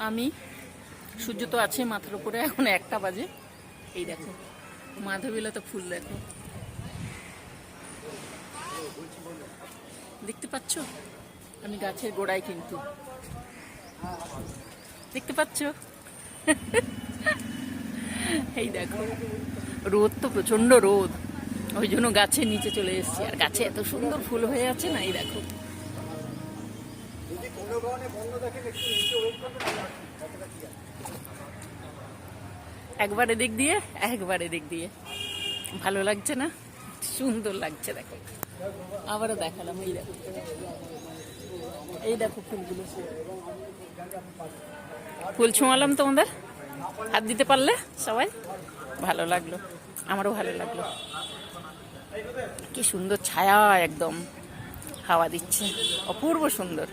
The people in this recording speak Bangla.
আমি সূর্য তো আছে মাথার উপরে, এখন 1টা বাজে। এই দেখো মাধবীলতা ফুল দেখো, দেখতে পাচ্ছ? আমি গাছের গোড়ায়, কিন্তু দেখতে পাচ্ছ? এই দেখো, রোদ তো প্রচন্ড রোদ, ওই জন্য গাছের নিচে চলে এসেছি। আর গাছে এত সুন্দর ফুল হয়ে আছে না, এই দেখো। একবার এদিক দিয়ে, একবার এদিক দিয়ে, ভালো লাগছে না? সুন্দর লাগছে দেখো। আবারও দেখালাম, এই দেখো, এই দেখো ফুলগুলো। ফুল ছোঁয়ালাম তোমাদের, হাত দিতে পারলে সবাই, ভালো লাগলো, আমারও ভালো লাগলো। কি সুন্দর ছায়া, একদম হাওয়া দিচ্ছে, অপূর্ব সুন্দর।